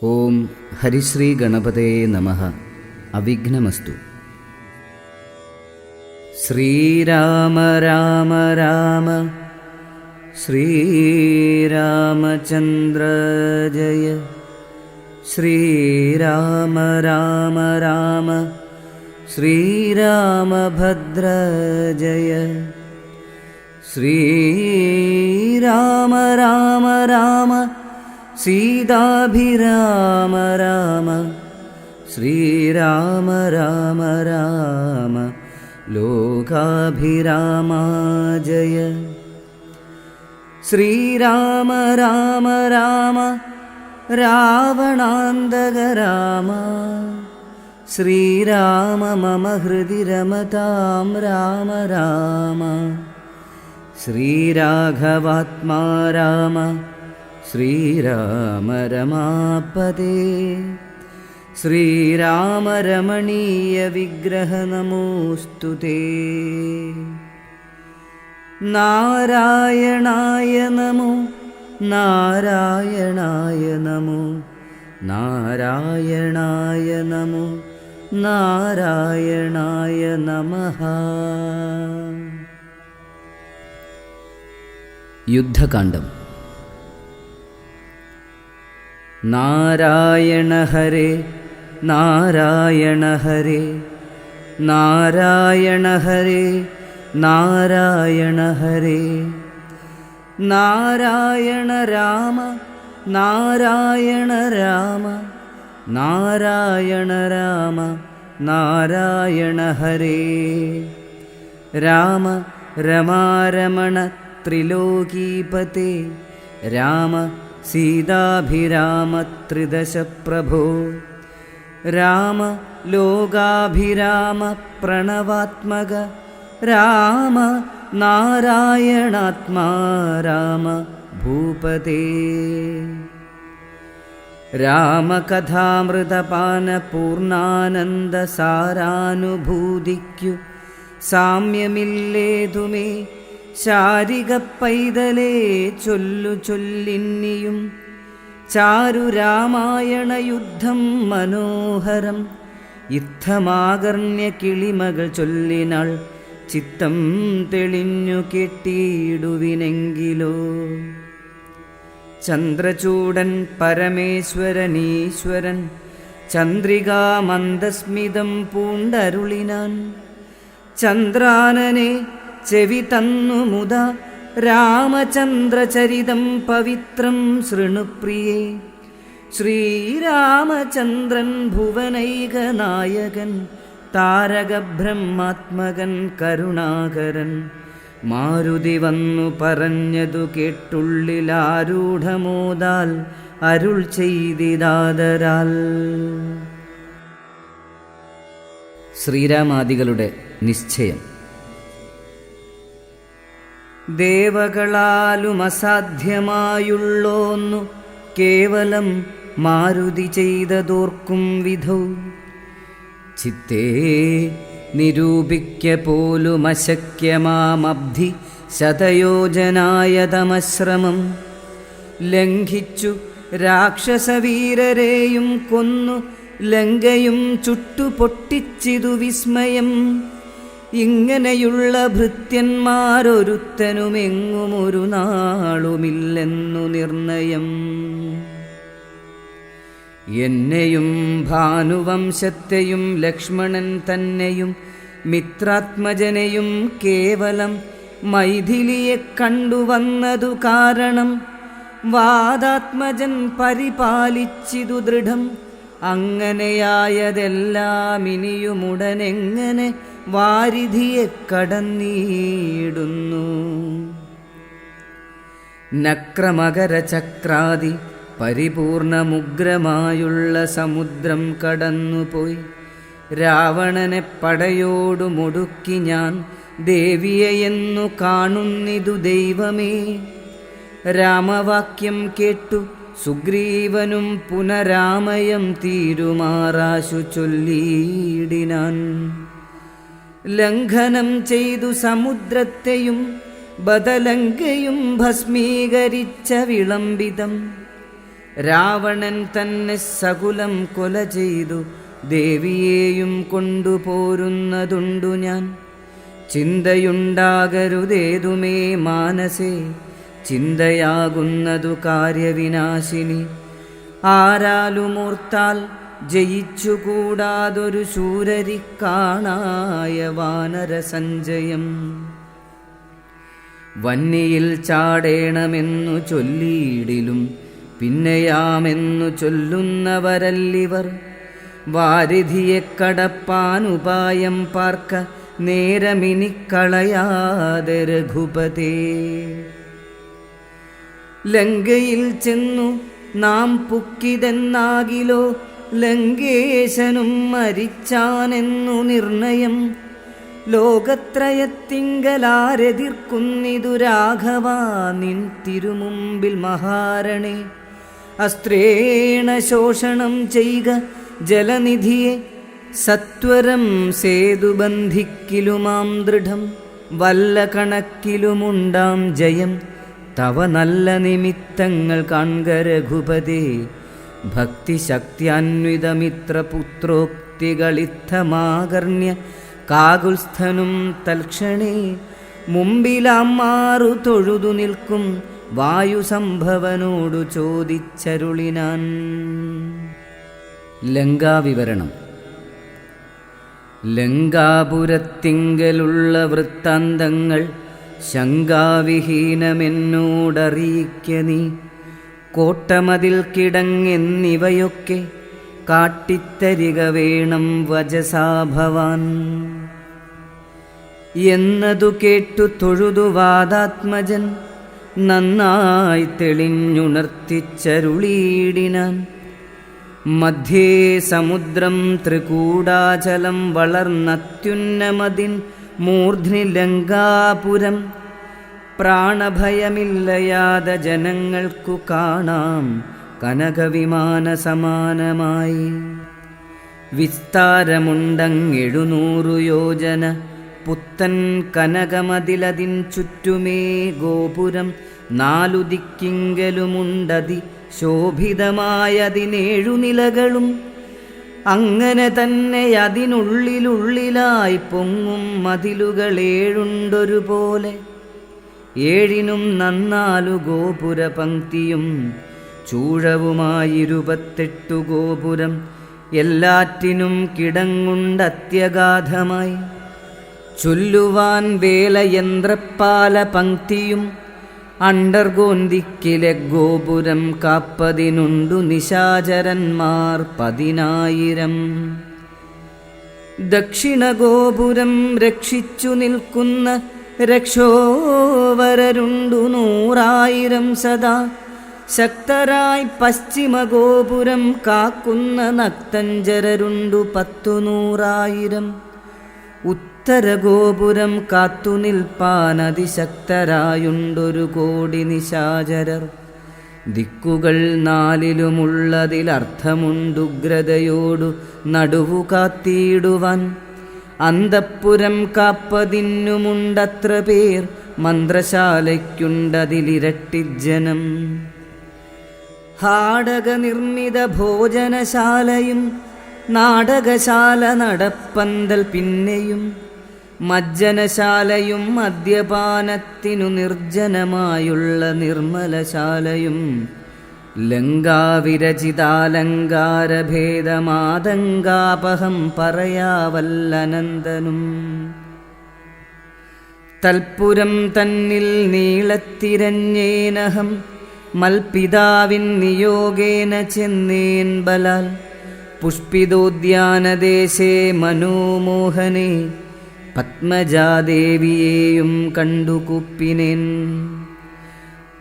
ഓം ഹരിശ്രീ ഗണപതേ നമഃ. അവിഘ്നമസ്തു. ശ്രീരാമ രാമ രാമ ശ്രീരാമചന്ദ്ര ജയ. ശ്രീരാമ രാമ രാമ ശ്രീരാമഭദ്ര ജയ. ശ്രീരാമ രാമ രാമ സീതാഭിരാമ രാമ. ശ്രീരാമ രാമ രാമ ലോകാഭിരാമ ജയ. ശ്രീരാമ രാമ രാമ രാവണാന്തക രാമ. ശ്രീരാമ മമ ഹൃദി രമതാം രാമ രാമ. ശ്രീരാഘവാത്മാ രാമ ശ്രീരാമ രമാപദേ. ശ്രീരാമ രമണീയ വിഗ്രഹ നമോസ്തുതേ. നാരായണായ നമോ നാരായണായ നമോ നാരായണായ നമോ നാരായണായ നമഃ. യുദ്ധകാണ്ഡം. നാരായണ ഹരേ നാരായണ ഹരേ നാരായണ ഹരേ നാരായണ ഹരേ. നാരായണ രാമ നാരായണ രാമ നാരായണ രാമ നാരായണ ഹരേ. രാമ രമാരമണ ത്രിലോകീപതേ. രാമ സീതാഭിരാമ ത്രിദശ പ്രഭോ. രാമ ലോകാഭിരാമ പ്രണവാത്മക. രാമ നാരായണാത്മാ രാമ ഭൂപതേ. രാമകഥാമൃതപാന പൂർണ്ണാനന്ദ സാരാനുഭൂതിക്കു സാമ്യമില്ലേതുമേ. ശാരിക പൈതലേ ചൊല്ലു ചൊല്ലിന്നിയും. ചാരു രാമായണ യുദ്ധം മനോഹരം. യുദ്ധമാകർണ്യ കിളിമകൾ ചൊല്ലിനാൾ ചിത്തം തെളിഞ്ഞു കെട്ടിയിടുവിനെങ്കിലോ. ചന്ദ്രചൂടൻ പരമേശ്വരനീശ്വരൻ ചന്ദ്രികാ മന്ദസ്മിതം പൂണ്ടരുളിനാൻ. ചന്ദ്രാനനെ ചെവി തന്നു മുത രാമചന്ദ്രചരിതം പവിത്രം ശൃണുപ്രിയേ. ശ്രീരാമചന്ദ്രൻ ഭുവനൈകനായകൻ താരകബ്രഹ്മാത്മകൻ കരുണാകരൻ. മാരുതി വന്നു പറഞ്ഞതു കേട്ടുള്ളിലാരൂഢമോദാൽ അരുൾ ചെയ്തിതാദരാൽ. ശ്രീരാമാദികളുടെ നിശ്ചയം. ദേവകളാലും അസാധ്യമായുള്ളോന്നു കേവലം മാരുതി ചെയ്തതോർക്കും വിധൗ. ചിത്തേ നിരൂപിക്ക പോലും അശക്യമാമബ്ധി ശതയോജനായതമശ്രമം. ലംഘിച്ചു രാക്ഷസവീരരെയും കൊന്നു ലങ്കയും ചുട്ടുപൊട്ടിച്ചിതു വിസ്മയം. ഇങ്ങനെയുള്ള ഭൃത്യന്മാരൊരുത്തനുമെങ്ങും ഒരു നാളുമില്ലെന്നു നിർണയം. എന്നെയും ഭാനുവംശത്തെയും ലക്ഷ്മണൻ തന്നെയും മിത്രാത്മജനെയും കേവലം മൈഥിലിയെ കണ്ടുവന്നതു കാരണം. വാദാത്മജൻ പരിപാലിച്ചിതു ദൃഢം. അങ്ങനെയായതെല്ലാം ഇനിയുമുടനെങ്ങനെ വാരിധിയെ കടന്നിടുന്നു. നക്രമകരചക്രാദി പരിപൂർണമുഗ്രമായുള്ള സമുദ്രം കടന്നുപോയി. രാവണനെ പടയോടു മുടുക്കി ഞാൻ ദേവിയെയെന്നു കാണുന്നിതു ദൈവമേ. രാമവാക്യം കേട്ടു സുഗ്രീവനും പുനരാമയം തീരുമാറാശു ചൊല്ലിയിടിനാൻ. ലംഘനം ചെയ്തു സമുദ്രത്തെയും ബദലങ്കയും ഭസ്മീകരിച്ച വിളംബിതം രാവണൻ തന്നെ സകുലം കൊല ചെയ്തു ദേവിയെയും കൊണ്ടുപോരുന്നതുണ്ടു ഞാൻ. ചിന്തയുണ്ടാകരുതേതുമേ മാനസേ, ചിന്തയാകുന്നതു കാര്യവിനാശിനി. ആരാലുമോർത്താൽ ജയിച്ചുകൂടാതൊരു ശൂരരിക്കാണായ വാനരസഞ്ചയം. വന്നിയിൽ ചാടേണമെന്നു ചൊല്ലിയിടിലും പിന്നെയാമെന്നു ചൊല്ലുന്നവരല്ലിവർ. വാരിധിയെ കടപ്പാനുപായം പാർക്ക നേരമിനിക്കളയാതെ രഘുപതേ. ലങ്കയിൽ ചെന്നു നാം പുക്കിതെന്നാകിലോ ലങ്കേശനും മരിച്ചാനെന്നു നിർണയം. ലോകത്രയത്തിങ്കലാരെതിർക്കുന്നിതു രാഘവ നിൻ തിരുമുമ്പിൽ മഹാരണേ. അസ്ത്രേണ ശോഷണം ചെയ്യുക ജലനിധിയെ, സത്വരം സേതുബന്ധിക്കിലുമാം ദൃഢം. വല്ല കണക്കിലുമുണ്ടാം ജയം, തവ നല്ല നിമിത്തങ്ങൾ കാൺക രഘുപതേ. ഭക്തിശക്തിയന്വിതമിത്രപുത്രോക്തികളിത്തമാകർണ്യ കാകുൽസ്ഥനും തൽക്ഷണേ. മുമ്പിലാമാറു തൊഴുതു നിൽക്കും വായുസംഭവനോടു ചോദിച്ചരുളിനാൻ. ലങ്കാവിവരണം. ലങ്കാപുരത്തിങ്കലുള്ള വൃത്താന്തങ്ങൾ ശങ്കാവിഹീനമെന്നോടറിയിക്ക നീ. കോട്ടമതിൽ കിടങ്ങെന്നിവയൊക്കെ കാട്ടിത്തരിക വേണം വജസാ ഭവാൻ. എന്നതു കേട്ടു തൊഴുതു വാദാത്മജൻ നന്നായി തെളിഞ്ഞുണർത്തിച്ചരുളീടിനാൻ. മധ്യേ സമുദ്രം ത്രികൂടാചലം വളർന്നത്യുന്നമതിൻ മൂർധ്നി ലങ്കാപുരം. പ്രാണഭയമില്ലയാത ജനങ്ങൾക്കു കാണാം കനകവിമാന സമാനമായി. വിസ്താരമുണ്ടങ്ങെഴുന്നൂറു യോജന പുത്തൻ കനകമതിലതിൻ ചുറ്റുമേ ഗോപുരം. നാലു ദിക്കിങ്കലുമുണ്ടതി ശോഭിതമായതിനേഴു നിലകളും. അങ്ങനെ തന്നെ അതിനുള്ളിലുള്ളിലായി പൊങ്ങും മതിലുകളേഴുണ്ടൊരുപോലെ. ഏഴിനും നന്നാലു ഗോപുര പങ്ക്തിയും ചൂഴവുമായിരുപത്തെട്ടു ഗോപുരം. എല്ലാറ്റിനും കിടങ്ങുണ്ടത്യഗാധമായി. ചൊല്ലുവാൻ വേലയന്ത്രപ്പാല പങ്ക്തിയും അണ്ടർഗോന്തിക്കിലെ ഗോപുരം. കാപ്പതിനുണ്ടു നിശാചരന്മാർ 10,000. ദക്ഷിണഗോപുരം രക്ഷിച്ചു നിൽക്കുന്ന രക്ഷോവരരുണ്ടു 100,000 സദാ. ശക്തരായി പശ്ചിമഗോപുരം കാക്കുന്ന നക്തഞ്ചരരുണ്ടു 10,100,000. ഉത്തരഗോപുരം കാത്തു നിൽപ്പാനതിശക്തരായുണ്ടൊരു കോടി നിശാചരർ. ദിക്കുകൾ 4ലുമുള്ളതിലർത്ഥമുണ്ടുഗ്രതയോടു നടുവു കാത്തിടുവാൻ. അന്തഃപുരം കാപ്പതിന്നുമുണ്ടത്ര പേർ, മന്ത്രശാലയ്ക്കുണ്ടതിലിരട്ടിജനം. ഹാടക നിർമ്മിത ഭോജനശാലയും നാടകശാല നടപ്പന്തൽ പിന്നെയും. മജ്ജനശാലയും മദ്യപാനത്തിനു നിർജ്ജനമായുള്ള നിർമ്മലശാലയും. ലങ്കാവിരചിതാലങ്കാരഭേദമാതങ്കാപഹം പറയാവല്ലനന്ദനും. തൽപുരം തന്നിൽ നീളത്തിരഞ്ഞേനഹം മൽപിതാവിൻ നിയോഗേന ചെന്നേൻ ബലാൽ. പുഷ്പിതോദ്യാനദേശേ മനോമോഹനേ പത്മജാദേവിയെയും കണ്ടു കുപ്പിനേൻ.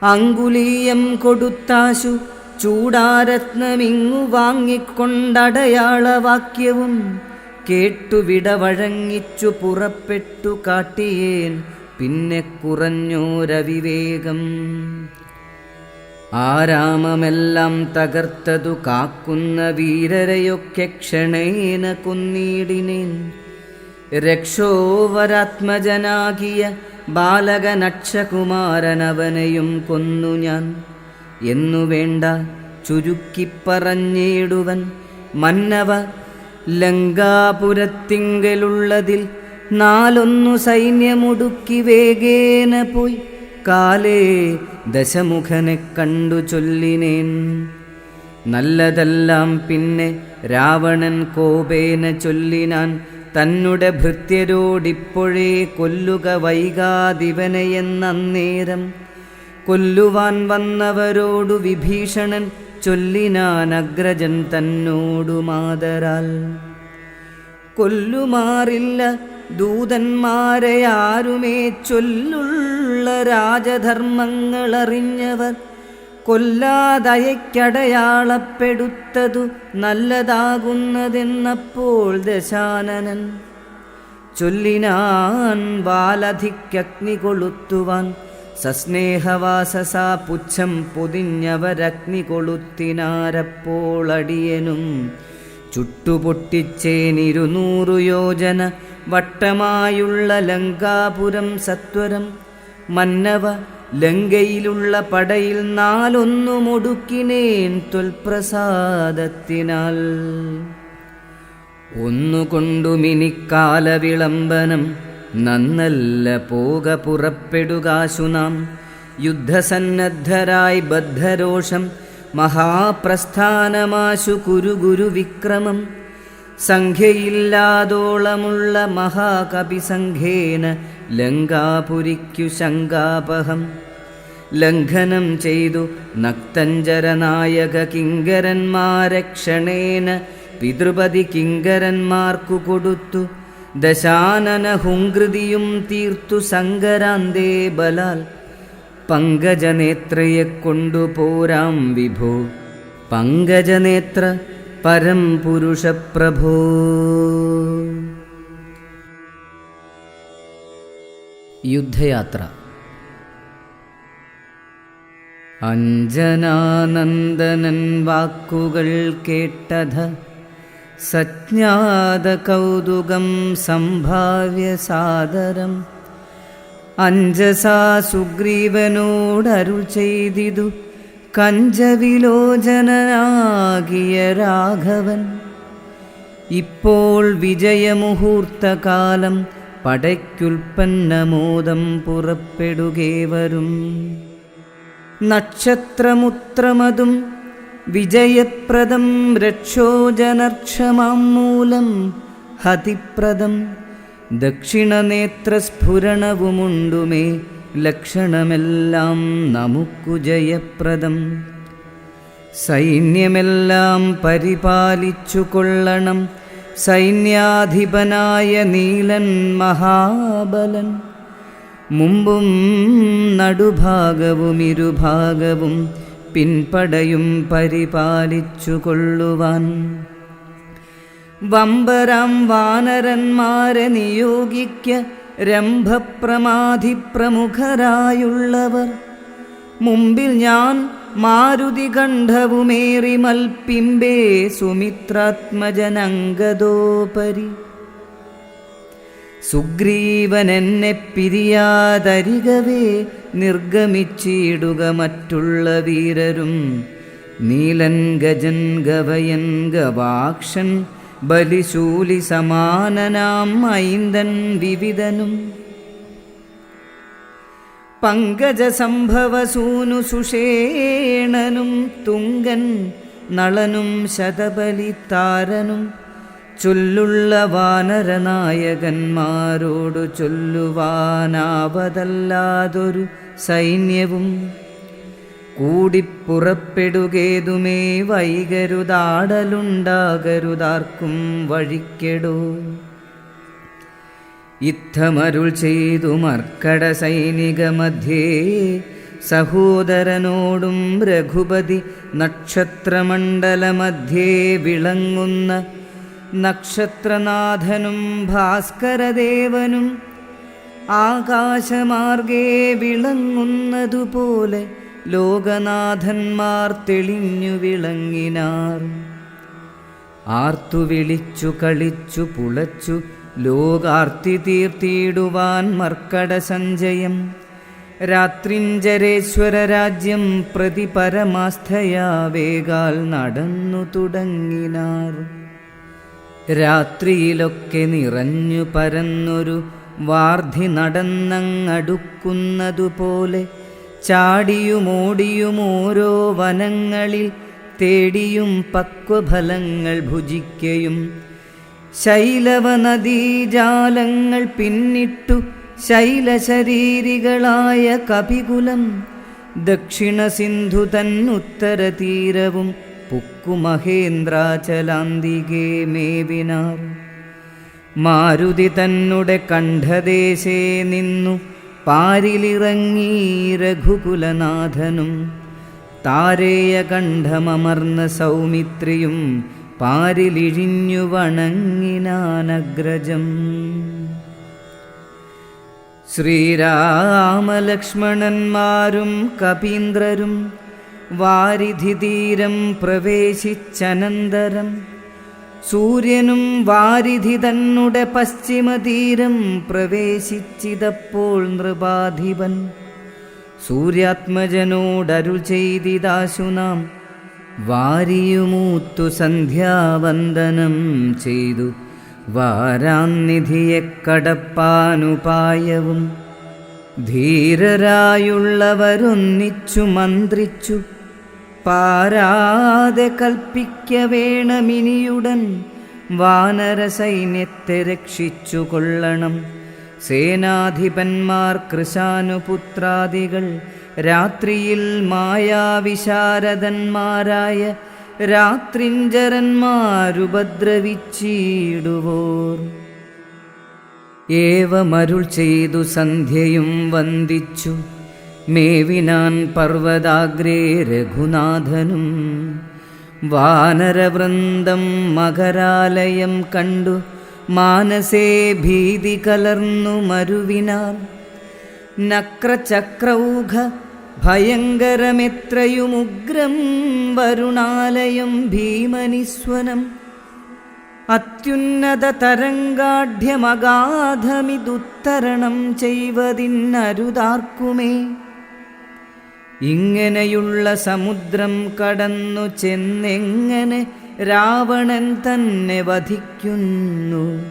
അങ്കുലീയം കൊടുത്താശു ചൂടാരത്നമിങ്ങു വാങ്ങിക്കൊണ്ടടയാളവാക്യവും കേട്ടു വിടവഴങ്ങിച്ചു പുറപ്പെട്ടു കാട്ടിയേൻ. പിന്നെ കുറഞ്ഞോരവിവേകം. ആരാമമെല്ലാം തകർത്തതു കാക്കുന്ന വീരരെയൊക്കെ ക്ഷണേന കൊന്നിടിനേൻ. രക്ഷോവരാത്മജനാകിയ ബാലകനക്ഷകുമാരനവനെയും കൊന്നു ഞാൻ. എന്നു വേണ്ട ചുരുക്കിപ്പറഞ്ഞിടുവൻ. മന്നവ ലങ്കാപുരത്തിങ്കലുള്ളതിൽ 4 സൈന്യമൊടുക്കി വേഗേന പോയി കാലേ ദശമുഖനെ കണ്ടു ചൊല്ലിനേൻ. നല്ലതെല്ലാം പിന്നെ രാവണൻ കോപേന ചൊല്ലിനാൻ, തന്നുടെ ഭൃത്യരോടിപ്പോഴേ കൊല്ലുക വൈകാതിവനെയെന്നേരം. കൊല്ലുവാൻ വന്നവരോടു വിഭീഷണൻ ചൊല്ലിനാൻ അഗ്രജൻ തന്നോടു മാതരാൽ. കൊല്ലുമാറില്ല ദൂതന്മാരെ ആരുമേ ചൊല്ലുള്ള രാജധർമ്മങ്ങളറിഞ്ഞവർ. കൊല്ലാതയക്കടയാളപ്പെടുത്തതു നല്ലതാകുന്നതെന്നപ്പോൾ ദശാനനൻ ചൊല്ലിനാൻ വാലധിക്കഗ്നി കൊളുത്തുവാൻ. സസ്നേഹവാസസാ പുച്ഛം പൊതിഞ്ഞവരഗ്നി കൊളുത്തിനാരപ്പോൾ അടിയനും ചുട്ടുപൊട്ടിച്ചേൻ 200 യോജന വട്ടമായുള്ള ലങ്കാപുരം സത്വരം. മന്നവ ലങ്കയിലുള്ള പടയിൽ 4 ഒടുക്കിനേൻ ത്വൽപ്രസാദത്തിനാൽ. ഒന്നുകൊണ്ടുമിനിക്കാല വിളംബനം നന്നല്ല പോക പുറപ്പെടുകാശു നാം. യുദ്ധസന്നദ്ധരായി ബദ്ധരോഷം മഹാപ്രസ്ഥാനമാശു കുരു വിക്രമം. സംഖ്യയില്ലാതോളമുള്ള മഹാകപിസംഘേന ലങ്കാപുരിക്കു ശങ്കാപഹം. ലംഘനം ചെയ്തു നക്തഞ്ചരനായക കിങ്കരന്മാരക്ഷണേന പിതൃപതി കിങ്കരന്മാർക്കു കൊടുത്തു. ദശാനന ഹുങ്കൃതിയും തീർത്തു സങ്കരാന്തേ ബലാൽ. പങ്കജനേത്രയെ കൊണ്ടുപോരാം വിഭോ, പങ്കജനേത്ര പരം പുരുഷപ്രഭോ. യുദ്ധയാത്ര. അഞ്ജനാനന്ദനൻ വാക്കുകൾ കേട്ടധ സജ്ഞാത കൗതുകം സംഭാവ്യ സാദരം. അഞ്ജസാ സുഗ്രീവനോടരുൾ ചെയ്തിതു കഞ്ചവിലോചനാകിയ രാഘവൻ. ഇപ്പോൾ വിജയമുഹൂർത്തകാലം പടയ്ക്കുൽപ്പന്നമോദം പുറപ്പെടുകേവരും. നക്ഷത്രമുത്രമതും വിജയപ്രദം രക്ഷോജനർക്ഷമാം മൂലം ഹതിപ്രദം. ദക്ഷിണനേത്രസ്ഫുരണവുമുണ്ടുമേ ലക്ഷണമെല്ലാം നമുക്കു ജയപ്രദം. സൈന്യമെല്ലാം പരിപാലിച്ചു കൊള്ളണം സൈന്യാധിപനായ നീലൻ മഹാബലൻ. മുമ്പും നടുഭാഗവും ഇരുഭാഗവും പിൻപടയും പരിപാലിച്ചു കൊള്ളുവാൻ. വമ്പരാം വാനരന്മാരെ നിയോഗിക്ക രംഭപ്രമാധി പ്രമുഖരായുള്ളവർ. മുമ്പിൽ ഞാൻ മാരുതി കണ്ഠവുമേറി മൽപ്പിമ്പേ സുമിത്രാത്മജനങ്കദോപരി. സുഗ്രീവനെന്നെ പിരിയാതരികവേ നിർഗമിച്ചിടുക മറ്റുള്ള വീരരും. നീലൻ ഗജൻ ഗവയൻ ഗവാക്ഷൻ ബലിശൂലി സമാനനാം ഐന്ദൻ വിവിധനും. പങ്കജസംഭവസൂനു സുഷേണനും തുങ്കൻ നളനും ശതബലിതാരനും. ചൊല്ലുള്ള വാനരനായകന്മാരോടു ചൊല്ലുവാനാവതല്ലാതൊരു സൈന്യവും. കൂടിപ്പുറപ്പെടുകേതുമേ വൈകരുതാടലുണ്ടാകരുതാർക്കും വഴിക്കെടോ. ഇത്തമരുൾ ചെയ്തു മർക്കട സൈനിക മധ്യേ സഹോദരനോടും രഘുപതി. നക്ഷത്രമണ്ഡലമധ്യേ വിളങ്ങുന്ന നക്ഷത്രനാഥനും ഭാസ്കരദേവനും ആകാശമാർഗേ വിളങ്ങുന്നതുപോലെ ലോകനാഥന്മാർ തെളിഞ്ഞു വിളങ്ങിനാർ. ആർത്തു വിളിച്ചു കളിച്ചു പുളച്ചു ലോകാർത്തി തീർത്തിടുവാൻ മർക്കട സഞ്ചയം. രാത്രിഞ്ചരേശ്വര രാജ്യം പ്രതി പരമാസ്ഥയാ വേഗാൽ നടന്നു തുടങ്ങിനാർ. രാത്രിയിലൊക്കെ നിറഞ്ഞു പരന്നൊരു വാർധി നടന്നങ്ങടുക്കുന്നതുപോലെ ചാടിയുമോടിയും ഓരോ വനങ്ങളിൽ തേടിയും പക്വഫലങ്ങൾ ഭുജിക്കയും ശൈലവനദീജാലങ്ങൾ പിന്നിട്ടു ശൈലശരീരികളായ കപികുലം ദക്ഷിണ സിന്ധു തന്നുത്തരതീരവും പുക്കു മഹേന്ദ്രാചലാന്തികേ മേവിനാർ. മാരുതി തന്നെ കണ്ഠദേശേ നിന്നു പാരിലിറങ്ങി രഘുകുലനാഥനും താരേയ കണ്ഠമമർന്ന സൗമിത്രിയും പാരിലിഴിഞ്ഞു വണങ്ങിനാനഗ്രജം. ശ്രീരാമലക്ഷ്മണന്മാരും കപീന്ദ്രരും വാരിധിതീരം പ്രവേശിച്ചനന്തരം സൂര്യനും വാരിധി തന്നെ പശ്ചിമതീരം പ്രവേശിച്ചിതപ്പോൾ നൃപാധിപൻ സൂര്യാത്മജനോടരുൾ ചെയ്തിതാശുനാം വാരിയുമൂത്തു സന്ധ്യാവന്ദനം ചെയ്തു വാരാന്നിധിയെ കടപ്പാനുപായവും ധീരരായുള്ളവരൊന്നിച്ചു മന്ത്രിച്ചു പാരാതെ കൽപ്പിക്ക വേണമിനിയുടൻ വാനര സൈന്യത്തെ രക്ഷിച്ചു കൊള്ളണം. സേനാധിപന്മാർ കൃശാനുപുത്രാദികൾ രാത്രിയിൽ മായാവിശാരദന്മാരായ രാത്രിഞ്ചരന്മാരുപദ്രവിച്ചിടുവോർ. ഏവമരുൾ ചെയ്തു സന്ധ്യയും വന്ദിച്ചു മേവിനാൻ പർവ്വതാഗ്രേ രഘുനാഥനും. വാനരവൃന്ദം മകരാലയം കണ്ടു മാനസേ ഭീതി കലർന്നു മരുവിനാർ. നക്രചക്രൗഘ ഭയങ്കരമെത്രയുമുഗ്രം വരുണാലയം ഭീമനിസ്വനം. അത്യുന്നത തരംഗാഢ്യമഗാധമിതുത്തരണം ചെയ്വതിന്നരുതാർക്കുമേ. ഇങ്ങനെയുള്ള സമുദ്രം കടന്നു ചെന്നെങ്ങനെ രാവണൻ തന്നെ വധിക്കുന്നു.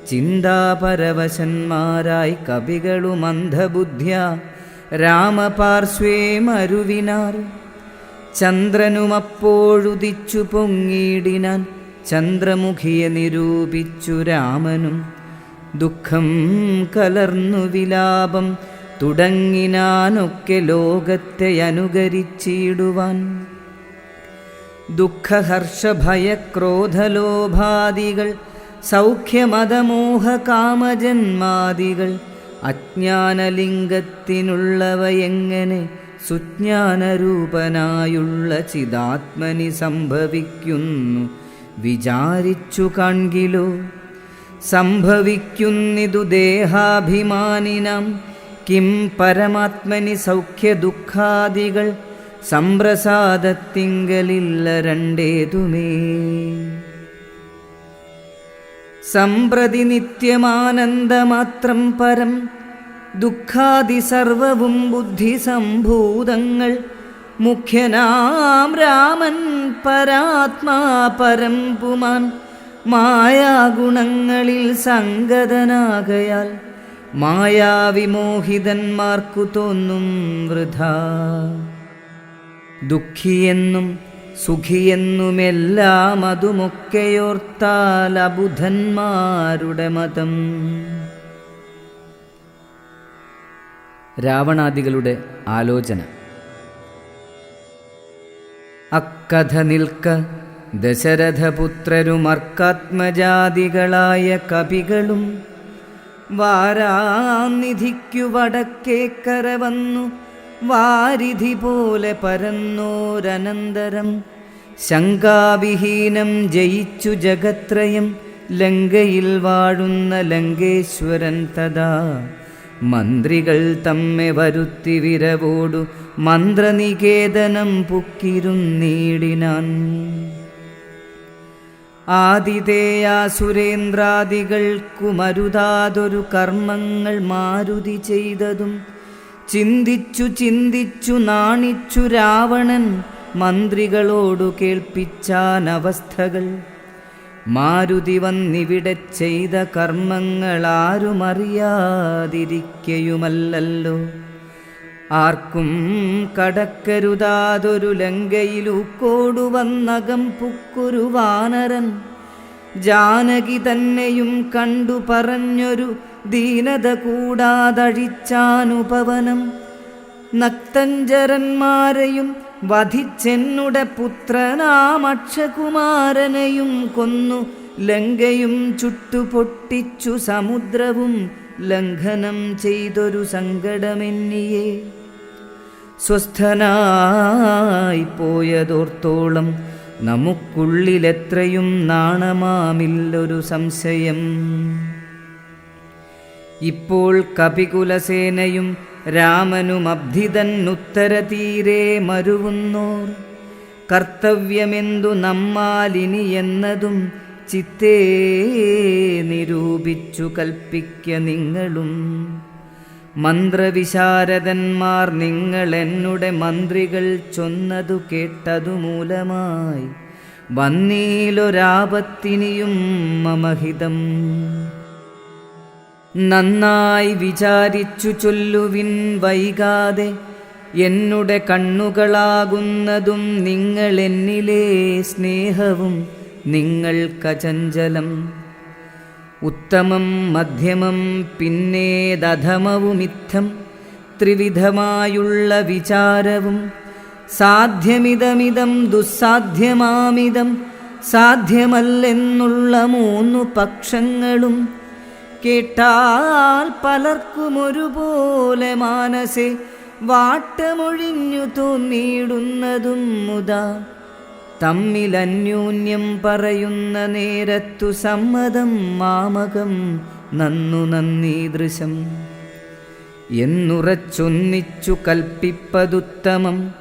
ചിന്താപരവശന്മാരായി കവികളും അന്ധബുദ്ധ്യ രാമപാർശ്വേ മരുവിനാർ. ചന്ദ്രനുമപ്പോഴുദിച്ചു പൊങ്ങിയിടിനാൻ ചന്ദ്രമുഖിയെ നിരൂപിച്ചു രാമനും. ദുഃഖം കലർന്നു വിലാപം തുടങ്ങിനാനൊക്കെ ലോകത്തെ അനുകരിച്ചിടുവാൻ. ദുഃഖഹർഷഭയക്രോധലോഭാദികൾ സൗഖ്യമതമോഹകാമജന്മാദികൾ അജ്ഞാനലിംഗത്തിനുള്ളവയെങ്ങനെ സുജ്ഞാനരൂപനായുള്ള ചിദാത്മനി സംഭവിക്കുന്നു വിചാരിച്ചു കാൺകിലോ. സംഭവിക്കുന്നിതു ദേഹാഭിമാനിനാം കിം പരമാത്മനി സൗഖ്യദുഃഖാദികൾ സംപ്രസാദത്തിങ്കലില്ല രണ്ടേതുമേ. സംപ്രതി നിത്യമാനന്ദമാത്രം പരം ദുഃഖാദി സർവവും ബുദ്ധിസംഭൂതങ്ങൾ. മുഖ്യനാം രാമൻ പരാത്മാ പരം പുമാൻ മായാഗുണങ്ങളിൽ സംഗതനാകയാൽ മായാവിമോഹിതന്മാർക്കു തോന്നും വൃഥാ. ദുഃഖിയെന്നും സുഖിയെന്നുമെല്ലാം അതുമൊക്കെയോർത്താൽ അബുധന്മാരുടെ മതം. രാവണാദികളുടെ ആലോചന. അക്കഥ നിൽക്ക ദശരഥപുത്രരുമർക്കാത്മജാതികളായ കപികളും വാരാനിധിക്കു വടക്കേക്കര വന്നു വാരിധി പോലെ പരന്നോരനന്തരം ശങ്കാവിഹീനം ജയിച്ചു ജഗത്രയം ലങ്കയിൽ വാഴുന്ന ലങ്കേശ്വരൻ തഥാ മന്ത്രികൾ തമ്മെ വരുത്തി വിരവോടു മന്ത്രനികേതനം പുക്കിരുന്നീടിനാൻ. ആതിഥേയാസുരേന്ദ്രാദികൾക്കു മരുതാതൊരു കർമ്മങ്ങൾ മാരുതി ചെയ്തതും ചിന്തിച്ചു ചിന്തിച്ചു നാണിച്ചു രാവണൻ മന്ത്രികളോടു കേൾപ്പിച്ചാനവസ്ഥകൾ. മാരുതി വന്നിവിടെ ചെയ്ത കർമ്മങ്ങളാരുമറിയാതിരിക്കയുമല്ലോ. ആർക്കും കടക്കരുതാതൊരു ലങ്കയിലൂക്കോടു വന്നകം പുക്കൊരു വാനരൻ. ജാനകി തന്നെയും കണ്ടു പറഞ്ഞൊരു ദീനത കൂടാതഴിച്ചാനുപവനം. നക്തഞ്ചരന്മാരെയും വധിച്ചെന്നുടെ പുത്രനാമക്ഷകുമാരനെയും കൊന്നു ലങ്കയും ചുട്ടുപൊട്ടിച്ചു സമുദ്രവും ലംഘനം ചെയ്തൊരു സങ്കടമെന്നിയെ. സ്വസ്ഥനായി പോയതോർത്തോളം നമുക്കുള്ളിലെത്രയും നാണമാമില്ലൊരു സംശയം. ഇപ്പോൾ കപികുലസേനയും രാമനും അബ്ധിതന്നുത്തരതീരെ മരുവുന്നോർ. കർത്തവ്യമെന്തു നമ്മാലിനി എന്നതും ചിത്തേ നിരൂപിച്ചു കൽപ്പിക്ക നിങ്ങളും. മന്ത്രവിശാരദന്മാർ നിങ്ങളെന്നുടെ മന്ത്രികൾ ചൊന്നതു കേട്ടതു മൂലമായി വന്നീലൊരാപത്തിനിയും മമഹിതം. നന്നായി വിചാരിച്ചു ചൊല്ലുവിൻ വൈകാതെ. എന്നുടെ കണ്ണുകളാകുന്നതും നിങ്ങളെന്നിലെ സ്നേഹവും നിങ്ങൾക്കചഞ്ചലം. ഉത്തമം മധ്യമം പിന്നേതധമവുമിത്തം ത്രിവിധമായുള്ള വിചാരവും. സാധ്യമിതമിതം ദുസ്സാധ്യമാമിതം സാധ്യമല്ലെന്നുള്ള മൂന്നു പക്ഷങ്ങളും. കേട്ടാൽ പലർക്കും ഒരുപോലെ മാനസേ വാട്ടമൊഴിഞ്ഞു തോന്നിയിടുന്നതും മുതാ. തമ്മിലന്യോന്യം പറയുന്ന നേരത്തു സമ്മതം മാമകം നന്നു നന്നീദൃശം. എന്നുറച്ചൊന്നിച്ചു കൽപ്പിപ്പതുത്തമം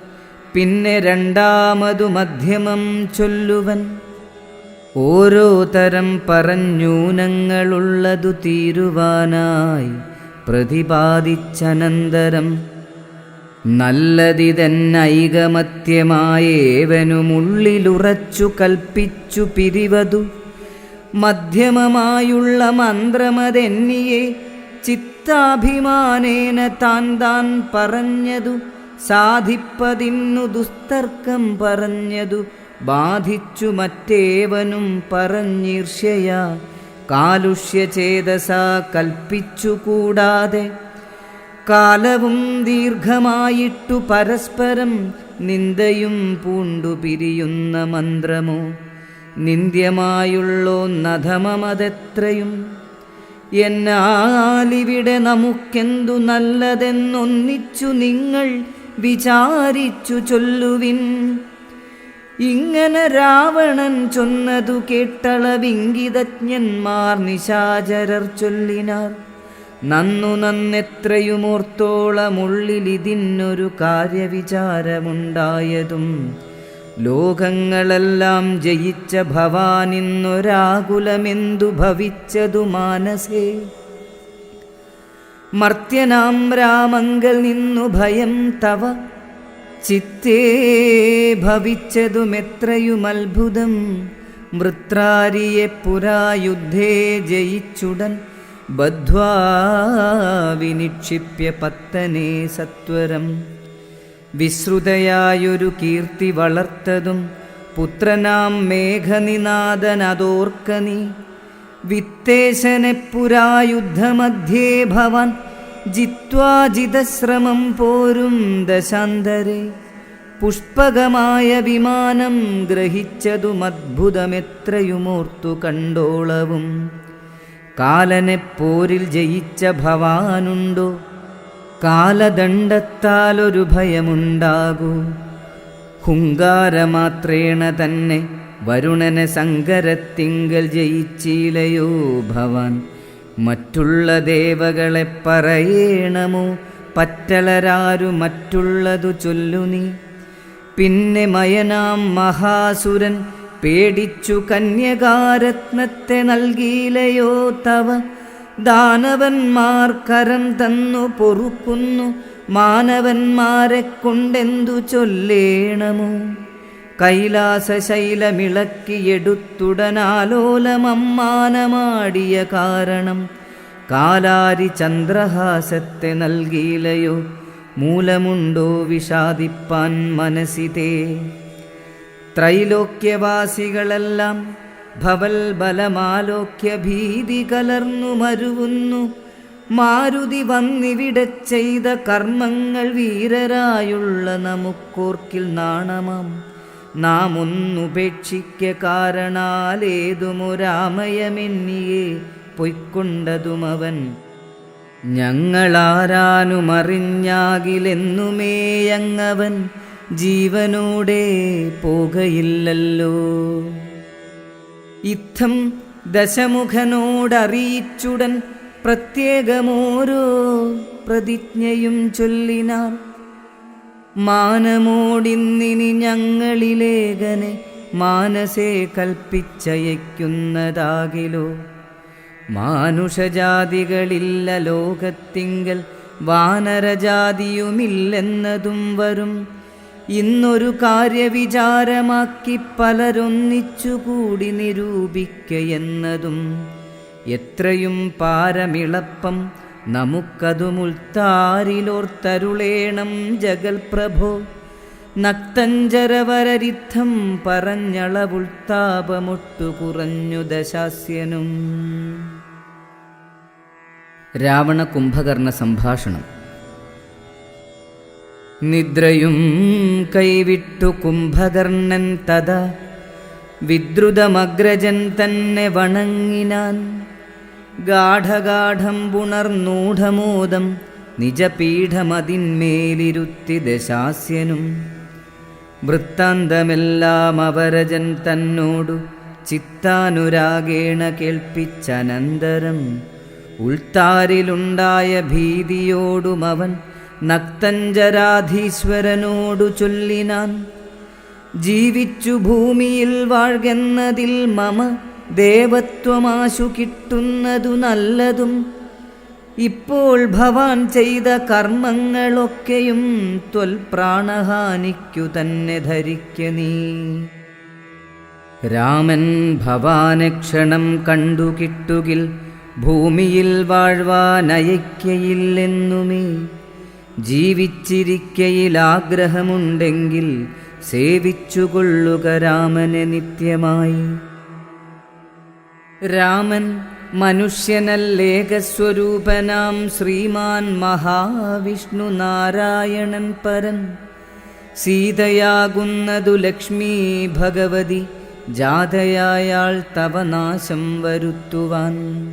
പിന്നെ രണ്ടാമതു മധ്യമം ചൊല്ലുവൻ. ഓരോ തരം പറഞ്ഞൂനങ്ങളുള്ളതു തീരുവാനായി പ്രതിപാദിച്ചനന്തരം. നല്ലതിതെന്നൈകമത്യമായേവനുമുള്ളിലുറച്ചു കൽപ്പിച്ചു പിരിവതു. മധ്യമമായുള്ള മന്ത്രമതെന്നിയെ ചിത്താഭിമാനേന താൻ താൻ പറഞ്ഞതു. സാധിപ്പതിന്നു ദുസ്തർക്കം പറഞ്ഞതു ബാധിച്ചു മറ്റേവനും പറഞ്ഞീർഷ്യയാ. കാലുഷ്യചേതസാ കൽപ്പിച്ചു കൂടാതെ കാലവും ദീർഘമായിട്ടു പരസ്പരം നിന്ദയും പൂണ്ടു പിരിയുന്ന മന്ത്രമോ നിന്ദ്യമായുള്ളോ നധമമതെത്രയും. എന്നാലിവിടെ നമുക്കെന്തു നല്ലതെന്നൊന്നിച്ചു നിങ്ങൾ വിചാരിച്ചു ചൊല്ലുവിൻ. ഇങ്ങനെ രാവണൻ ചൊന്നതു കേട്ടളവിംഗിതജ്ഞന്മാർ നിശാചരർ ചൊല്ലിനാർ. നന്നു നന്നെത്രയുമോർത്തോളമുള്ളിലിതിന്നൊരു കാര്യവിചാരമുണ്ടായതും. ലോകങ്ങളെല്ലാം ജയിച്ച ഭവാനിന്നൊരാകുലമെന്തു ഭവിച്ചതു മാനസേ. മർത്യനാം രാമങ്കൽ നിന്നു ഭയം തവ ചിത്തേ ഭവിച്ചതുമെത്രയുമത്ഭുതം. വൃത്രാരിയെ പുരായുദ്ധേ ജയിച്ചുടൻ ബദ്ധ്വാ വിനിക്ഷിപ്യ പത്തനേ സത്വരം. വിശ്രുതയായൊരു കീർത്തി വളർത്തതും പുത്രനാം മേഘനിനാദനതോർക്കനീ. വിത്തേശനെ പുരായുദ്ധമധ്യേ ഭവാൻ ജിത്വാ ജിതശ്രമം പോരും ദശാന്തരെ. പുഷ്പകമായ വിമാനം ഗ്രഹിച്ചതുമദ്ഭുതമെത്രയുമോർത്തു കണ്ടോളവും. കാലനെ പോരിൽ ജയിച്ച ഭവാനുണ്ടോ? കാലദണ്ഡത്താലൊരു ഭയമുണ്ടാകൂ. ഹുങ്കാരമാത്രേണ തന്നെ വരുണനെ സങ്കരത്തിങ്കൽ ജയിച്ചിലയോ ഭവാൻ. മറ്റുള്ള ദേവകളെ പറയേണമോ? പറ്റലരാരു മറ്റുള്ളതു ചൊല്ലു നീ. പിന്നെ മയനാം മഹാസുരൻ പേടിച്ചു കന്യകാരത്നത്തെ നൽകിയിലയോ തവ. ദാനവന്മാർ കരം തന്നു പൊറുക്കുന്നു മാനവന്മാരെ കൊണ്ടെന്തു ചൊല്ലേണമോ? കൈലാസശൈലമിളക്കിയെടുത്തുടനാലോലമമ്മാനമാടിയ കാരണം കാലാരി ചന്ദ്രഹാസത്തെ നൽകിയിലയോ? മൂലമുണ്ടോ വിഷാദിപ്പാൻ മനസ്സിതേ? ത്രൈലോക്യവാസികളെല്ലാം ഭവൽ ബലമാലോക്യ ഭീതി കലർന്നു മരുവുന്നു. മാരുതി വന്നിവിടെ ചെയ്ത കർമ്മങ്ങൾ വീരരായുള്ള നമുക്കോർക്കിൽ നാണമാം. നാം ഒന്നുപേക്ഷിക്ക കാരണാലേതുമൊരാമയമെന്നിയെ പൊയ്ക്കൊണ്ടതുമവൻ. ഞങ്ങളാരാനുമറിഞ്ഞാകിലെന്നുമേയങ്ങവൻ ജീവനോടെ പോകയില്ലല്ലോ. ഇത്തം ദശമുഖനോടറിയിച്ചുടൻ പ്രത്യേകമോരോ പ്രതിജ്ഞയും ചൊല്ലിനാർ. മാനമോടിന്നിനി ഞങ്ങളിലേകനെ മാനസേ കൽപ്പിച്ചയക്കുന്നതാകിലോ? മാനുഷജാതികളില്ല ലോകത്തിങ്കൽ, വാനരജാതിയുമില്ലെന്നതും വരും. ഇന്നൊരു കാര്യവിചാരമാക്കി പലരൊന്നിച്ചുകൂടി നിരൂപിക്കയെന്നതും എത്രയും പാരമിളപ്പം നമുക്കതുമുൾത്താരിലോർത്തരുളേണം ജഗൽപ്രഭോ. നക്തഞ്ചരവരരിദ്ധം പറഞ്ഞളവുൾത്താപമൊട്ടു കുറഞ്ഞു ദശാസ്യനും. രാവണ കുംഭകർണ സംഭാഷണം. നിദ്രയും കൈവിട്ടു കുംഭകർണൻ തഥാ വിദ്രുതമഗ്രജൻ തന്നെ വണങ്ങിനാൻ. ഗാഠഗാഠം പുണർന്നൂഢമോദം നിജപീഠമതിന്മേലിരുത്തി ദശാസ്യനും. വൃത്താന്തമെല്ലാം അവരജൻ തന്നോടു ചിത്താനുരാഗേണ കേൾപ്പിച്ചനന്തരം ഉൾത്താരിലുണ്ടായ ഭീതിയോടും അവൻ നക്തഞ്ചരാധീശ്വരനോടു ചൊല്ലിനാൻ. ജീവിച്ചു ഭൂമിയിൽ വാഴ്കെന്നതിൽ മമ ദേവത്വമാശു കിട്ടുന്നതു നല്ലതും. ഇപ്പോൾ ഭവാൻ ചെയ്ത കർമ്മങ്ങളൊക്കെയും ത്വൽപ്രാണഹാനിക്കു തന്നെ ധരിക്ക നീ. രാമൻ ഭവാനക്ഷണം കണ്ടു കിട്ടുകിൽ ഭൂമിയിൽ വാഴ്വാനയക്കയില്ലെന്നുമേ. ജീവിച്ചിരിക്കയിൽ ആഗ്രഹമുണ്ടെങ്കിൽ സേവിച്ചുകൊള്ളുക രാമനെ നിത്യമായി. രാമൻ മനുഷ്യനല്ലേകസ്വരൂപനാം ശ്രീമാൻ മഹാവിഷ്ണു നാരായണൻ പരൻ. സീതയാകുന്നതു ലക്ഷ്മീ ഭഗവതി ജാതയായാൾ തവ നാശം വരുത്തുവാൻ.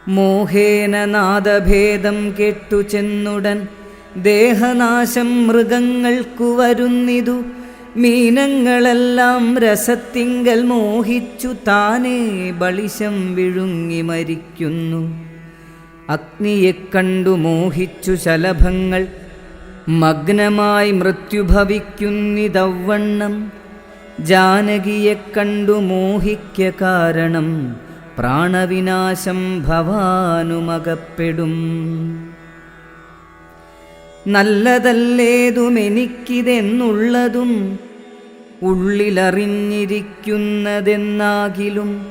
മോഹേന നാദഭേദം കേട്ടു ചെന്നുടൻ ദേഹനാശം മൃഗങ്ങൾക്കു വരുന്നിതു. മീനങ്ങളെല്ലാം രസത്തിങ്കൽ മോഹിച്ചു താനേ ബളിശം വിഴുങ്ങി മരിക്കുന്നു. അഗ്നിയെ കണ്ടു മോഹിച്ചു ശലഭങ്ങൾ മഗ്നമായി മൃത്യുഭവിക്കുന്നിതവണ്ണം. ജാനകിയെ കണ്ടു മോഹിക്ക കാരണം പ്രാണവിനാശം ഭവാനുമകപ്പെടും. നല്ലതല്ലേതുമെനിക്കിതെന്നുള്ളതും ഉള്ളിലറിഞ്ഞിരിക്കുന്നതെന്നാകിലും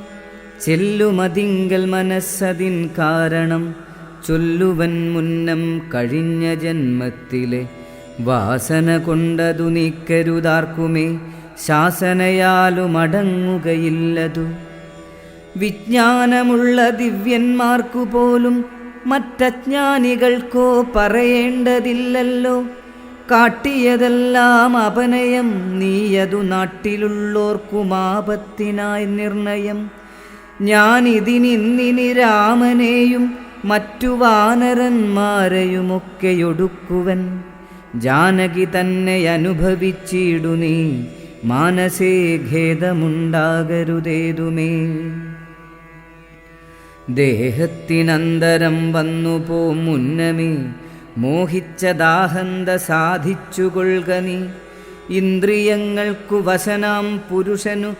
ചെല്ലുമതിങ്കൽ മനസ്സതിൻ കാരണം ചൊല്ലുവൻ മുന്നം കഴിഞ്ഞ ജന്മത്തിലെ വാസന കൊണ്ടതു നീക്കരുതാർക്കുമേ ശാസനയാലുമടങ്ങുകയില്ലതു. വിജ്ഞാനമുള്ള ദിവ്യന്മാർക്കു പോലും മറ്റജ്ഞാനികൾക്കോ പറയേണ്ടതില്ലല്ലോ. കാട്ടിയതെല്ലാം അപനയം, നീയതു നാട്ടിലുള്ളോർക്കുമാപത്തിനായി നിർണയം. ഞാനിതിനിന്നിനി രാമനെയും മറ്റു വാനരന്മാരെയുമൊക്കെയൊടുക്കുവൻ. ജാനകി തന്നെ അനുഭവിച്ചിടു നീ, മാനസേ ഖേദമുണ്ടാകരുതേതുമേ. ദേഹത്തിനന്തരം വന്നുപോ മുന്നമേ മോഹിച്ചദാഹന്ത സാധിച്ചുകൊള്ളുക നീ. ഇന്ദ്രിയങ്ങൾക്കു വശനാം പുരുഷനു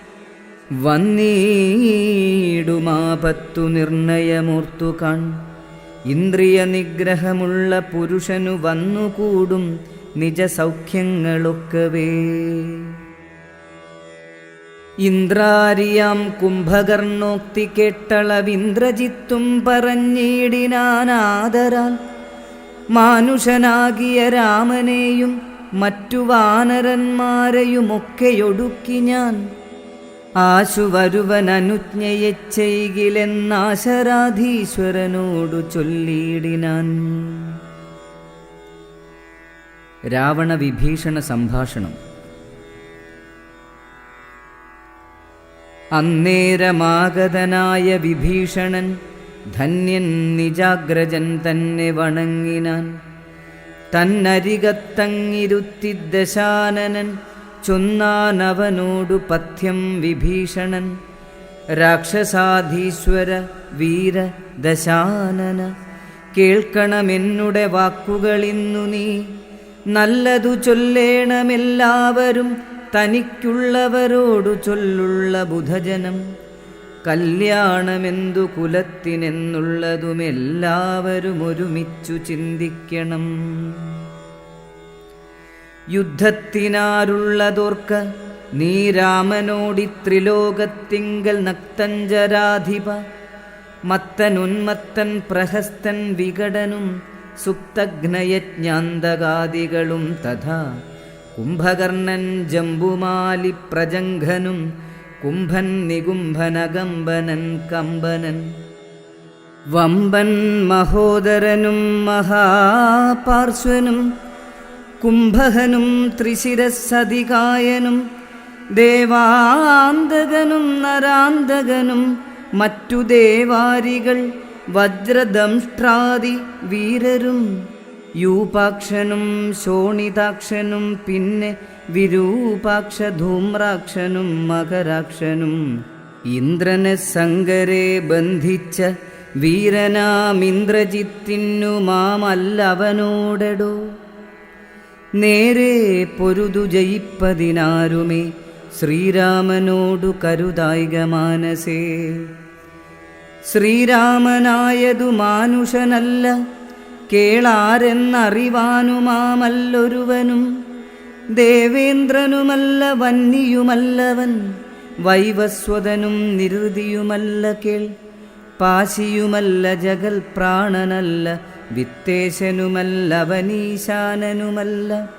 വന്നീടുമാപത്തു നിർണയമോർത്തു കാൺ. ഇന്ദ്രിയ നിഗ്രഹമുള്ള പുരുഷനു വന്നുകൂടും നിജസൗഖ്യങ്ങളൊക്കവേ. ഇന്ദ്രാരിയാം കുംഭകർണോക്തി കേട്ടളവിന്ദ്രജിത്തും പറഞ്ഞിടിനാനാദരാൽ മാനുഷനാകിയ രാമനെയും മറ്റു വാനരന്മാരെയുമൊക്കെയൊടുക്കി ഞാൻ ആശു വരുവനനുജ്ഞയെ ചെയ്കിലെന്നാശരാധീശ്വരനോടു ചൊല്ലിയിടിനാൻ. രാവണ വിഭീഷണ സംഭാഷണം. അന്നേരമാഗതനായ വിഭീഷണൻ ധന്യൻ നിജാഗ്രജൻ തന്നെ വണങ്ങിനാൻ. തന്നരികത്തങ്ങിരുത്തി ദശാനനൻ ചൊന്നാനവനോടു പഥ്യം വിഭീഷണൻ. രാക്ഷസാധീശ്വര വീര ദശാനന, കേൾക്കണമെന്നുടെ വാക്കുകളിന്നു നീ. നല്ലതു ചൊല്ലേണമെല്ലാവരും തനിക്കുള്ളവരോടു ചൊല്ലുള്ള ബുധജനം. കല്യാണമെന്തു കുലത്തിനെന്നുള്ളതുമെല്ലാവരും ഒരുമിച്ചു ചിന്തിക്കണം. യുദ്ധത്തിനാരുള്ളതോർക്ക നീ രാമനോടിത്രിലോകത്തിങ്കൽ നക്തഞ്ചരാധിപ. മത്തനുന്മത്തൻ പ്രഹസ്തൻ വികടനും സുപ്തഘ്നയജ്ഞാന്തകാദികളും തഥാ കുംഭകർണൻ ജംബുമാലി പ്രജംഘനും കുംഭൻ നികുംഭനകമ്പനൻ കമ്പനൻ. വമ്പൻ മഹോദരനും മഹാപാർശ്വനും കുംഭകനും ത്രിശിരസ്സതികായനും ദേവാന്തകനും നരാന്തകനും മറ്റു ദേവാരികൾ വജ്രദംഷ്ട്രാദി വീരരും യൂപാക്ഷനും ശോണിതാക്ഷനും പിന്നെ വിരൂപാക്ഷ ധൂമ്രാക്ഷനും മകരാക്ഷനും ഇന്ദ്രനെ സങ്കരെ ബന്ധിച്ച വീരനാമിന്ദ്രജിത്തിനു മാമല്ലവനോടടോ. നേരെ പൊരുതു ജയിപ്പതിനാരുമേ ശ്രീരാമനോടു കരുതായിക മാനസേ. ശ്രീരാമനായതു മാനുഷനല്ല, കേളാരെന്നറിവാനുമാമല്ലൊരുവനും. ദേവേന്ദ്രനുമല്ല വന്നിയുമല്ലവൻ, വൈവസ്വതനും നിരുതിയുമല്ല കേൾ. പാശിയുമല്ല ജഗൽ പ്രാണനല്ല, വിത്തേശനുമല്ല വനീശാനനുമല്ല.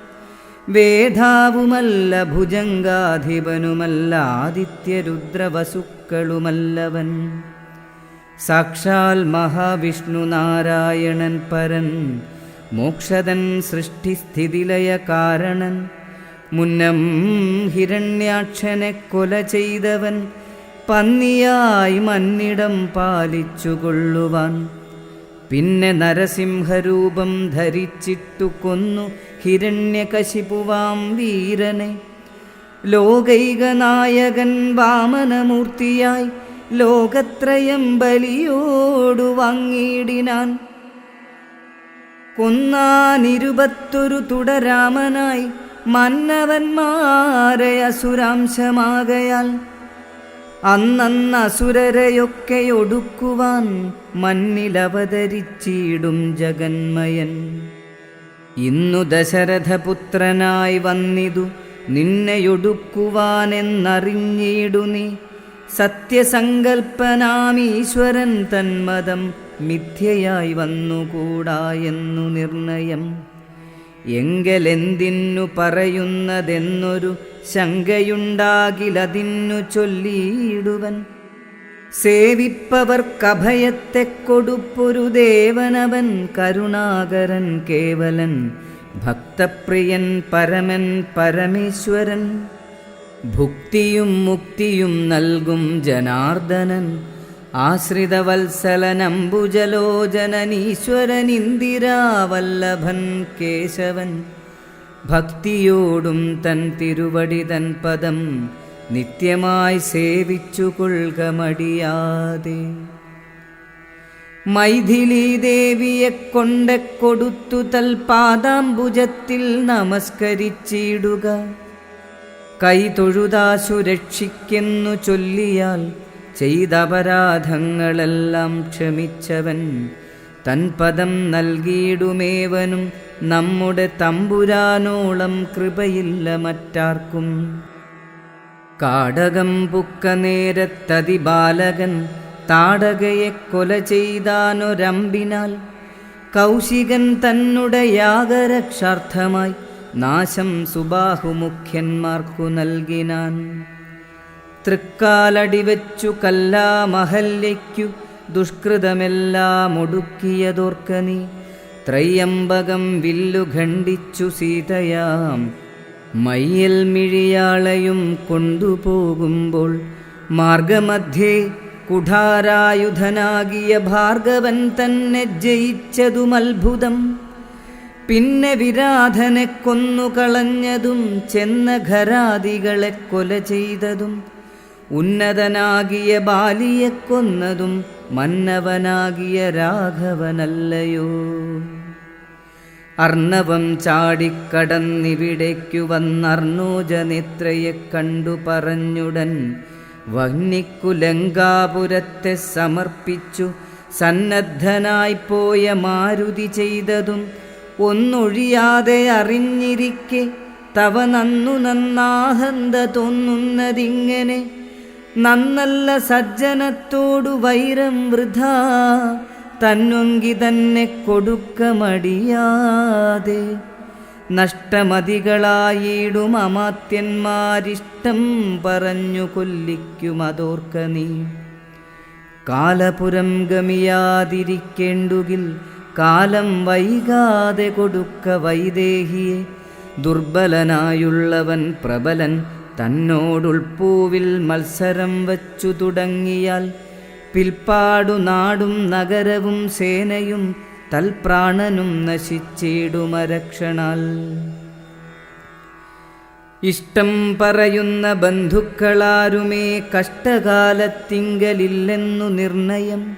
വേധാവുമല്ല ഭുജംഗാധിപനുമല്ല, ആദിത്യരുദ്രവസുക്കളുമല്ലവൻ. സാക്ഷാൽ മഹാവിഷ്ണു നാരായണൻ പരൻ, മോക്ഷതൻ സൃഷ്ടിസ്ഥിതിലയ കാരണൻ. മുന്നം ഹിരണ്യാക്ഷനെ കൊല ചെയ്തവൻ, പന്നിയായി മന്നിടം പാലിച്ചുകൊള്ളുവാൻ. പിന്നെ നരസിംഹരൂപം ധരിച്ചിട്ടു കൊന്നു ഹിരണ്യകശിപുവാം വീരനെ. ലോകൈകനായകൻ വാമനമൂർത്തിയായി ലോകത്രയം ബലിയോടു വാങ്ങിയിടിനാൻ. കൊന്നാനിരുപത്തൊരു തുടരാമനായി മന്നവന്മാരെ അസുരാംശമാകയാൽ. അന്നസുരരെയൊക്കെ ഒടുക്കുവാൻ മന്നിലവതരിച്ചിടും ജഗന്മയൻ. ഇന്നു ദശരഥപുത്രനായി വന്നിതു നിന്നെയൊടുക്കുവാനെന്നറിഞ്ഞിടു നീ. സത്യസങ്കൽപ്പനാമീശ്വരൻ തന്മതം മിഥ്യയായി വന്നുകൂടായെന്നു നിർണയം. എങ്കലെന്തിന്നു പറയുന്നതെന്നൊരു ശങ്കയുണ്ടാകിലതിന്നു ചൊല്ലിയിടുവൻ. സേവിപ്പവർക്കഭയത്തെ കൊടുപ്പൊരു ദേവനവൻ, കരുണാകരൻ കേവലൻ ഭക്തപ്രിയൻ പരമൻ പരമേശ്വരൻ. ഭുക്തിയും മുക്തിയും നൽകും ജനാർദ്ദനൻ, ആശ്രിതവത്സലനംബുജലോചനനീശ്വരൻ ഇന്ദിരാവല്ലഭൻ കേശവൻ. ഭക്തിയോടും തൻ തിരുവടി തൻ പദം നിത്യമായി സേവിച്ചു കൊള്ളുക മടിയാതെ. മൈഥിലീ ദേവിയെ കൊണ്ടെ കൊടുത്തു തൽപാദാംബുജത്തിൽ നമസ്കരിച്ചിടുക. കൈതൊഴുതാശു രക്ഷിക്കെന്നു ചൊല്ലിയാൽ ചെയ്തപരാധങ്ങളെല്ലാം ക്ഷമിച്ചവൻ. തൻപദം നൽകിയിടുമേവനും നമ്മുടെ തമ്പുരാനോളം കൃപയില്ല മറ്റാർക്കും. കാടകം പുക്ക നേരത്തതിബാലകൻ താടകയെ കൊല ചെയ്താനൊരമ്പിനാൽ കൗശികൻ തന്നുടെ യാഗരക്ഷാർത്ഥമായി നാശം സുബാഹുമുഖ്യന്മാർക്കു നൽകിനാൻ. തൃക്കാലടിവെച്ചു കല്ലാമഹല്യയ്ക്കു ദുഷ്കൃതമെല്ലാം ഒടുക്കിയതോർക്ക നീ. ത്രയംബകം വില്ലു ഖണ്ഡിച്ചു സീതയാം മയ്യൽ മിഴിയാളയും കൊണ്ടുപോകുമ്പോൾ മാർഗമധ്യേ കുഠാരായുധനാകിയ ഭാർഗവൻ തന്നെ ജയിച്ചതുമത്ഭുതം. പിന്നെ വിരാധനെ കൊന്നുകളഞ്ഞതും ചെന്ന ഖരാദികളെ കൊല ചെയ്തതും ഉന്നതനാകിയ ബാലിയെ കൊന്നതും മന്നവനാകിയ രാഘവനല്ലയോ. അർണവം ചാടിക്കടന്നിവിടേക്കു വന്നർണോജനേത്രയെ കണ്ടു പറഞ്ഞുടൻ വഹ്നിക്കു ലങ്കാപുരത്തെ സമർപ്പിച്ചു സന്നദ്ധനായി പോയ മാരുതി ചെയ്തതും ഒന്നൊഴിയാതെ അറിഞ്ഞിരിക്കെ തവ നന്നു നന്നാഹന്ത തോന്നുന്നതിങ്ങനെ. നന്നല്ല സജ്ജനത്തോടു വൈരം വൃഥാ തന്നൊങ്കി തന്നെ കൊടുക്ക മടിയാതെ. നഷ്ടമതികളായിടും അമാത്യന്മാരിഷ്ടം പറഞ്ഞു കൊല്ലിക്കുമതോർക്ക നീ. കാലപുരം ഗമിയാതിരിക്കേണ്ടുകിൽ കാലം വൈകാതെ കൊടുക്ക വൈദേഹിയെ. ദുർബലനായുള്ളവൻ പ്രബലൻ തന്നോടുൾപ്പൂവിൽ മത്സരം വച്ചു തുടങ്ങിയാൽ പിൽപ്പാടു നാടും നഗരവും സേനയും തൽപ്രാണനും നശിച്ചിടുമരക്ഷണാൽ. ഇഷ്ടം പറയുന്ന ബന്ധുക്കളാരുമേ കഷ്ടകാലത്തിങ്കലില്ലെന്നു നിർണയം.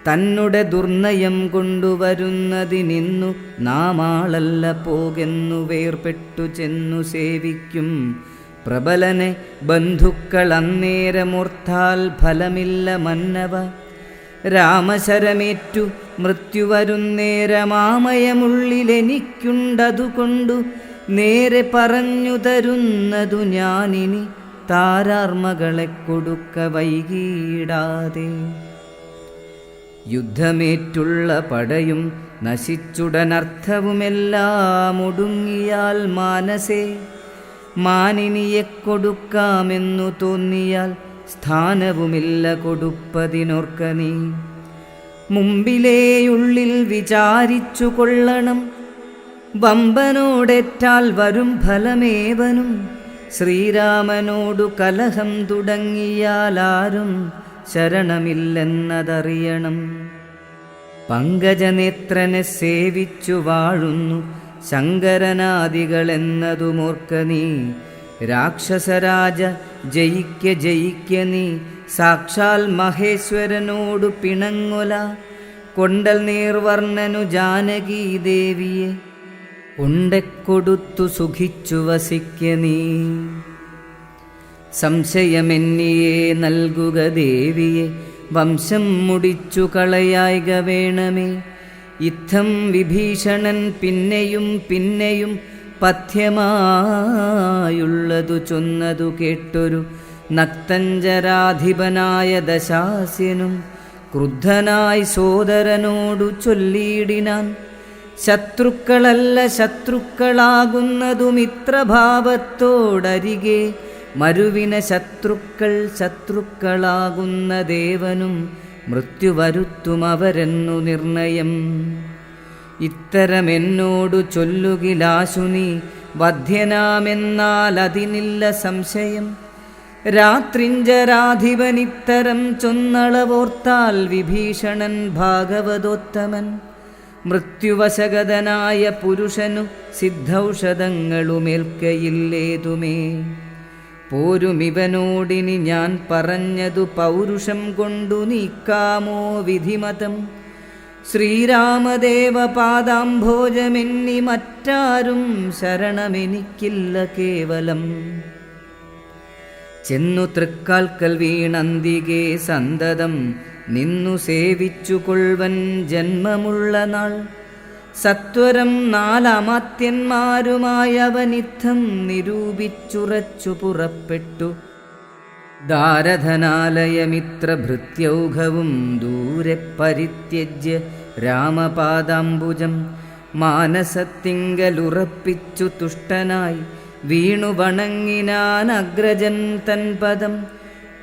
തന്നുടെ ദുർനയം കൊണ്ടുവരുന്നതിനിന്നു നാമാളല്ല പോകെന്നു വേർപെട്ടു ചെന്നു സേവിക്കും പ്രബലനെ ബന്ധുക്കൾ അന്നേരമോർത്താൽ ഫലമില്ല മന്നവ. രാമശരമേറ്റു മൃത്യുവരുന്നേരമാമയമുള്ളിലെനിക്കുണ്ടതുകൊണ്ടു നേരെ പറഞ്ഞു തരുന്നതു ഞാനിനി താരാർമകളെ കൊടുക്ക വൈകിടാതെ. യുദ്ധമേറ്റുള്ള പടയും നശിച്ചുടനർത്ഥവുമെല്ലാം ഒടുങ്ങിയാൽ മാനസേ മാനിനിയെ കൊടുക്കാമെന്നു തോന്നിയാൽ സ്ഥാനവുമില്ല കൊടുപ്പതിനോർക്ക നീ. മുമ്പിലേയുള്ളിൽ വിചാരിച്ചു കൊള്ളണം വമ്പനോടേറ്റാൽ വരും ഫലമേവനും. ശ്രീരാമനോടു കലഹം തുടങ്ങിയാലാരും ശരണമില്ലെന്നതറിയണം. പങ്കജനേത്രനെ സേവിച്ചു വാഴുന്നു ശങ്കരനാദികളെന്നതുമോർക്ക നീ. രാക്ഷസരാജ ജയിക്ക ജയിക്ക നീ സാക്ഷാൽ മഹേശ്വരനോടു പിണങ്ങൊല. കൊണ്ടൽ നീർവർണ്ണനു ജാനകീദേവിയെ കൊണ്ടെക്കൊടുത്തു സുഖിച്ചു വസിക്ക നീ. സംശയമെന്നിയെ നൽകുക ദേവിയെ വംശം മുടിച്ചു കളയായിക വേണമേ. ഇത്തം വിഭീഷണൻ പിന്നെയും പിന്നെയും പഥ്യമായുള്ളതു ചൊന്നതു കേട്ടൊരു നക്തഞ്ചരാധിപനായ ദശാസ്യനും ക്രുദ്ധനായി സോദരനോടു ചൊല്ലിയിടിനാൻ. ശത്രുക്കളല്ല ശത്രുക്കളാകുന്നതു മിത്രഭാവത്തോടരികെ മരുവിന ശത്രുക്കൾ ശത്രുക്കളാകുന്ന ദേവനും മൃത്യുവരുത്തുമവരെന്നു നിർണയം. ഇത്തരമെന്നോടു ചൊല്ലുകിലാശു നീ വധ്യനാമെന്നാൽ അതിനില്ല സംശയം. രാത്രിഞ്ചരാധിപനിത്തരം ചൊന്നളവോർത്താൽ വിഭീഷണൻ ഭാഗവതോത്തമൻ. മൃത്യുവശഗതനായ പുരുഷനു സിദ്ധൌഷധങ്ങളുമേൽക്കയില്ലേതുമേ. പോരുമിവനോടിനി ഞാൻ പറഞ്ഞതു പൗരുഷം കൊണ്ടു നീക്കാമോ വിധിമതം. ശ്രീരാമദേവ പാദാംഭോജമെന്നി മറ്റാരും ശരണമെനിക്കില്ല കേവലം. ചെന്നു തൃക്കാൽക്കൽ വീണന്തികെ സന്തതം നിന്നു സേവിച്ചു കൊൾവൻ ജന്മമുള്ള നാൾ. സത്വരം നാലമാത്യന്മാരുമായവനിത്തം നിരൂപിച്ചുറച്ചു പുറപ്പെട്ടു. ദാരധനാലയമിത്രഭൃത്യൗഘവും ദൂരെ പരിത്യജ്യ രാമപാദാംബുജം മാനസത്തിങ്കലുറപ്പിച്ചു തുഷ്ടനായി വീണു വണങ്ങിനാൻ അഗ്രജൻ തൻപദം.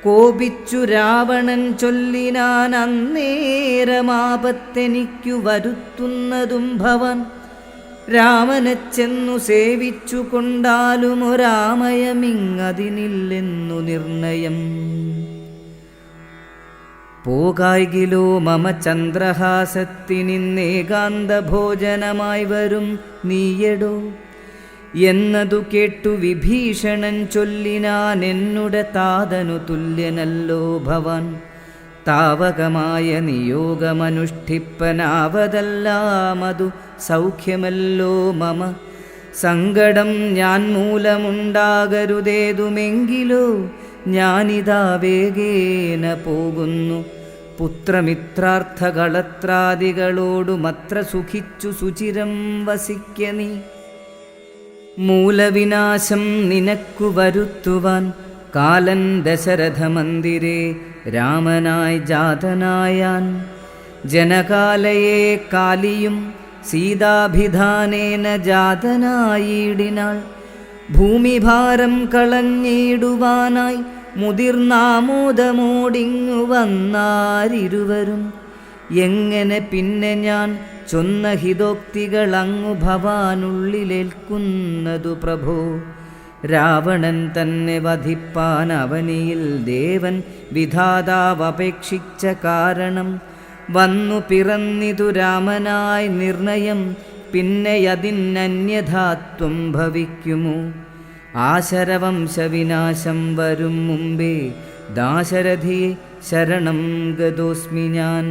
കോപിച്ചു രാവണൻ ചൊല്ലിനാൻ അന്നേരമാപത്തെനിക്കു വരുത്തുന്നതും ഭവാൻ. രാമനെ ചെന്നു സേവിച്ചു കൊണ്ടാലും ഒരാമയമിങ്ങതിനില്ലെന്നു നിർണയം. പോകായികിലോ മമ ചന്ദ്രഹാസത്തിനിന്നേകാന്ത ഭോജനമായി വരും നീയടോ എന്നതു കേട്ടു വിഭീഷണൻ ചൊല്ലിനാൻ എന്നുടെ താതനു തുല്യനല്ലോ ഭവാൻ. താവകമായ നിയോഗമനുഷ്ഠിപ്പനാവതെല്ലാമതു സൗഖ്യമല്ലോ മമ. സങ്കടം ഞാൻ മൂലമുണ്ടാകരുതേതുമെങ്കിലോ ഞാനിതാ വേഗേന പോകുന്നു. പുത്രമിത്രാർത്ഥകളത്രാദികളോടുമത്ര സുഖിച്ചു സുചിരം വസിക്ക നീ. മൂലവിനാശം നിനക്കു വരുത്തുവാൻ കാലൻ ദശരഥമന്ദിരേ രാമനായി ജാതനായാൻ. ജനകാലയെ കാലിയും സീതാഭിധാനേന ജാതനായിടിനാൾ. ഭൂമിഭാരം കളഞ്ഞിടുവാനായി മുതിർന്നാമോദമോടിങ്ങു വന്നാരിരുവരും. എങ്ങനെ പിന്നെ ഞാൻ ചൊന്ന ഹിതോക്തികൾ അങ്ങു ഭവാനുള്ളിലേൽക്കുന്നതു പ്രഭോ. രാവണൻ തന്നെ വധിപ്പാൻ അവനിയിൽ ദേവൻ വിധാതാവപേക്ഷിച്ച കാരണം വന്നു പിറന്നിതു രാമനായി നിർണയം. പിന്നെയതിനന്യഥാത്വം ഭവിക്കുമോ? ആശരവംശവിനാശം വരും മുമ്പേ ദാശരഥിയെ ശരണം ഗതോസ്മി ഞാൻ.